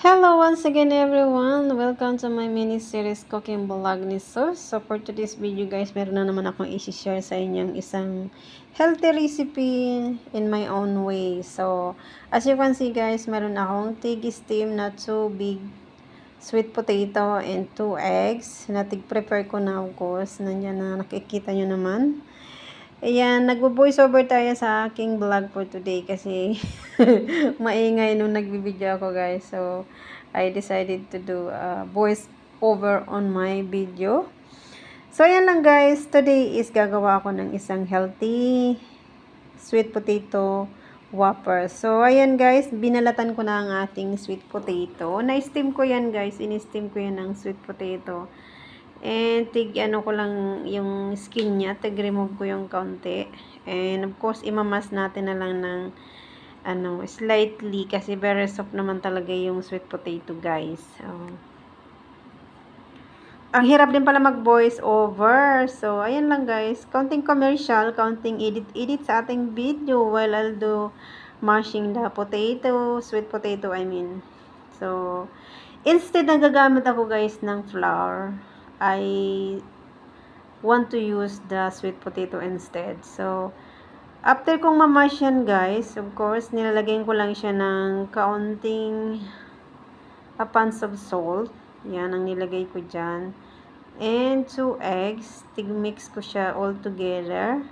Hello once again everyone! Welcome to my mini-series Cooking Vlog ni Sus. So for today's video guys, meron na naman akong i-share sa inyong isang healthy recipe in my own way. So as you can see guys, meron akong tig-steam na 2 big sweet potato and 2 eggs. Na tig-prepare ko na of course. Nandiyan na nakikita nyo naman. Ayan, nagbo-voice over tayo sa aking vlog for today kasi maingay nung nagbibideo ako guys. So, I decided to do voice over on my video. So, ayan lang guys. Today is gagawa ako ng isang healthy sweet potato whopper. So, ayan guys. Binalatan ko na ang ating sweet potato. Na-steam ko yan guys. In-steam ko yan ng sweet potato. And ano ko lang yung skin niya, remove ko yung kaunti. And of course, imamas natin na lang ng slightly kasi very soft naman talaga yung sweet potato, guys. So, ang hirap din pala mag-voice over. So, ayan lang guys. Counting commercial, counting edit sa ating video while I'll do mashing the potato, sweet potato, I mean. So, instead nagagamit ako guys ng flour, I want to use the sweet potato instead. So, after kong mamash yan guys, of course, nilalagyan ko lang siya ng kaunting a pinch of salt. Yan ang nilagay ko dyan. And 2 eggs. Tig-mix ko siya all together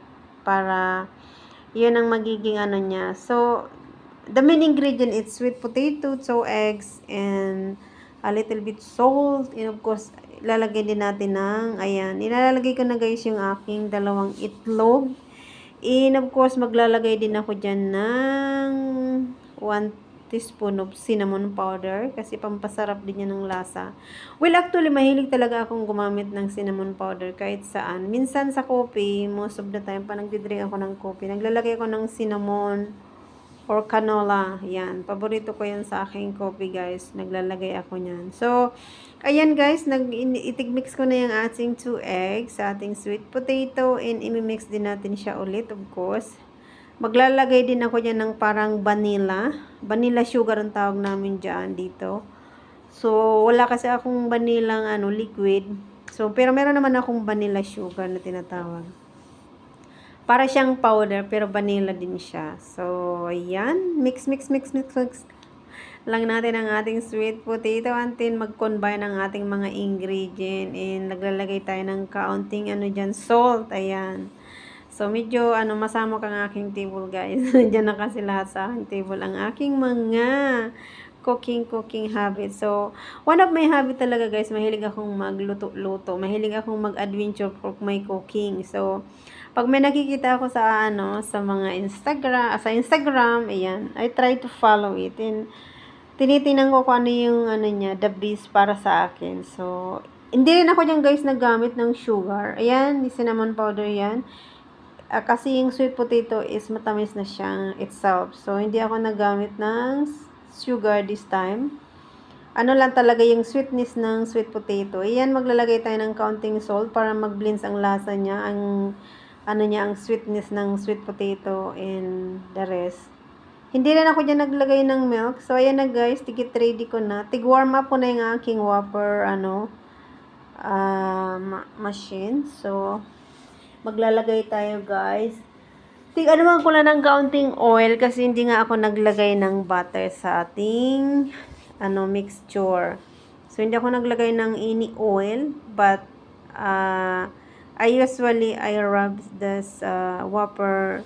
para yan ang magiging niya. So, the main ingredient is sweet potato, 2 eggs, and a little bit salt. And of course, lalagay din natin ng, ayan, ilalagay ko na guys yung aking 2 itlog. And of course, maglalagay din ako dyan ng 1 teaspoon of cinnamon powder kasi pampasarap din yan ng lasa. Well, actually, mahilig talaga akong gumamit ng cinnamon powder kahit saan. Minsan sa coffee, most of the time, pa nagdidrink ako ng coffee, naglalagay ako ng cinnamon or canola. Yan. Paborito ko yan sa aking coffee, guys. Naglalagay ako niyan. So, ayan, guys. Itigmix ko na yung ating 2 eggs sa ating sweet potato. And imimix din natin siya ulit, of course. Maglalagay din ako dyan ng parang vanilla. Vanilla sugar ang tawag namin dyan dito. So, wala kasi akong vanilla liquid. So, pero meron naman akong vanilla sugar na tinatawag. Para siyang powder, pero vanilla din siya. So, ayan. Mix lang natin ang ating sweet potato until mag-combine ang ating mga ingredient. And naglalagay tayo ng kaunting dyan, salt. Ayan. So, medyo masamok ang aking table, guys. Diyan na kasi lahat sa aking table ang aking mga cooking habit. So, one of my habit talaga, guys, mahilig akong magluto-luto. Mahilig akong mag-adventure for my cooking. So, pag may nakikita ako sa sa mga Instagram, ayan, I try to follow it. And tinitingnan ko kung ano yung niya, the best para sa akin. So, hindi rin ako diyan guys naggamit ng sugar. Ayan, cinnamon powder yan. Kasi yung sweet potato is matamis na siya itself. So, hindi ako nagamit ng sugar this time. Ano lang talaga yung sweetness ng sweet potato. Ayan, maglalagay tayo ng counting salt para mag-blends ang lasa niya, ang ang sweetness ng sweet potato and the rest. Hindi rin ako dyan naglagay ng milk. So, ayan na guys, tigit ready ko na. Tig-warm up ko na yung aking whopper, machine. So, maglalagay tayo guys. Tig-anuman ko lang ng kaunting oil kasi hindi nga ako naglagay ng butter sa ating mixture. So, hindi ako naglagay ng any oil, but I usually rub this whopper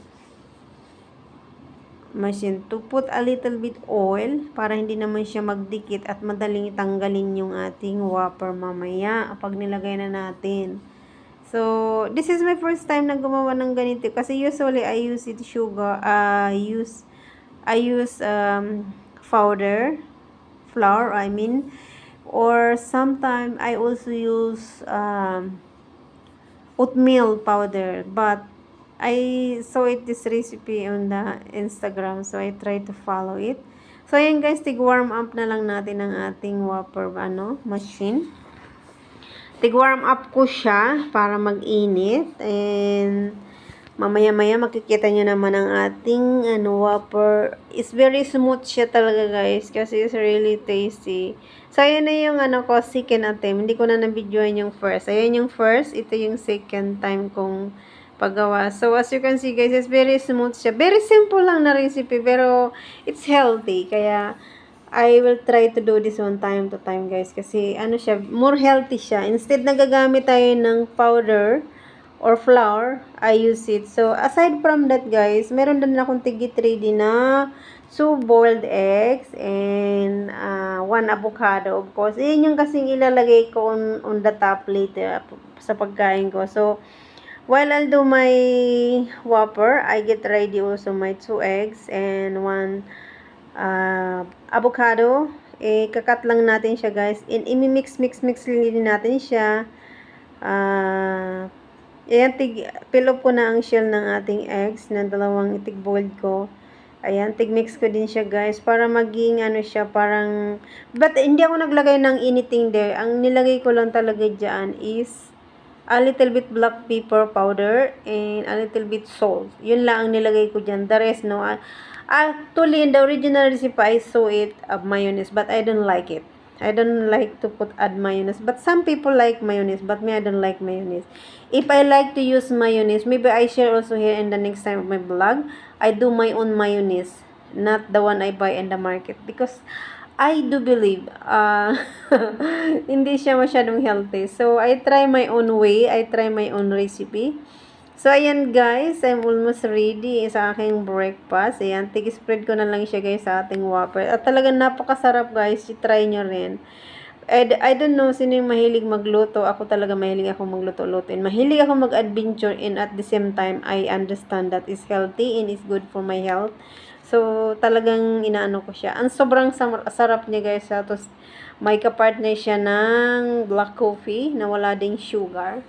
machine to put a little bit oil para hindi naman siya magdikit at madaling tanggalin yung ating whopper mamaya pag nilagay na natin. So, this is my first time na gumawa ng ganito kasi usually I use flour, I mean, or sometimes I also use oatmeal powder, but I saw this recipe on the Instagram, so I try to follow it. So, ayan guys, tig-warm up na lang natin ang ating whopper, machine. Tig-warm up ko siya para mag-init, and Mamaya-maya makikita nyo naman ang ating Whopper. It's very smooth siya talaga guys kasi it's really tasty. So, ayan na yung second attempt. Hindi ko na nabidyoan yung first. Ayan yung first. Ito yung second time kong paggawa. So, as you can see guys, it's very smooth siya. Very simple lang na recipe pero it's healthy. Kaya, I will try to do this one time to time guys kasi siya, more healthy siya. Instead nagagamit tayo ng powder or flour, I use it. So, aside from that, guys, meron din akong tigit ready na 2 boiled eggs and 1 avocado, of course. Yan yung kasing ilalagay ko on the top later sa pagkain ko. So, while I'll do my Whopper, I get ready also my 2 eggs and 1 avocado. Kakat lang natin siya, guys. And imi-mix din natin siya. Ayan, fill up ko na ang shell ng ating eggs na dalawang itig-boiled ko. Ayan, tig-mix ko din siya guys para maging siya parang, but hindi ako naglagay ng anything there. Ang nilagay ko lang talaga dyan is a little bit black pepper powder and a little bit salt. Yun lang ang nilagay ko dyan. The rest, no. Actually, in the original recipe, I saw it mayonnaise, but I don't like it. I don't like to add mayonnaise. But some people like mayonnaise. But me, I don't like mayonnaise. If I like to use mayonnaise, maybe I share also here in the next time of my vlog. I do my own mayonnaise. Not the one I buy in the market. Because I do believe hindi siya masyadong healthy. So, I try my own way. I try my own recipe. So, ayan guys, I'm almost ready sa aking breakfast. Ayan, tig-spread ko na lang siya guys sa ating Whopper. At talagang napakasarap guys, try nyo rin. I don't know sino yung mahilig magluto. Ako talaga mahilig ako magluto-luto. And mahilig ako mag-adventure and at the same time, I understand that is healthy and is good for my health. So, talagang inaano ko siya. Ang sobrang sarap niya guys. Tapos, may kapartner siya ng black coffee na wala ding sugar.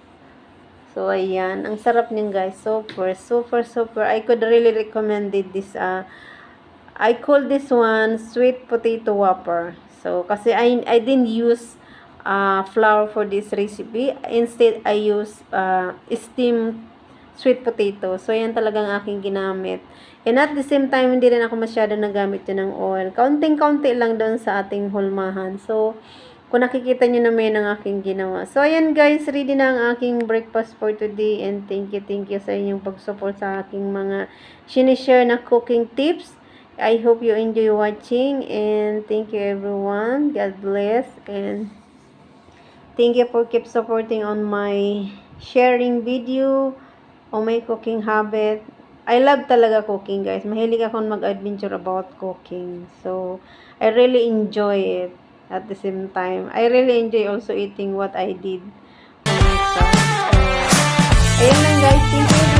So, ayan. Ang sarap niyan, guys. Super, super, super. I could really recommend this. I call this one sweet potato Whopper. So, kasi I didn't use flour for this recipe. Instead, I use steamed sweet potato. So, ayan talagang aking ginamit. And at the same time, hindi rin ako masyado nagamit yun ng oil. Kaunting-kaunti lang doon sa ating hulmahan. So, kung nakikita nyo naman ang aking ginawa. So, ayan guys, ready na ang aking breakfast for today. And thank you sa inyong pag-support sa aking mga sinishare na cooking tips. I hope you enjoy watching. And thank you everyone. God bless. And thank you for keep supporting on my sharing video, on my cooking habit. I love talaga cooking guys. Mahilig akong mag-adventure about cooking. So, I really enjoy it. At the same time, I really enjoy also eating what I did. So, ayun lang guys. Thank you.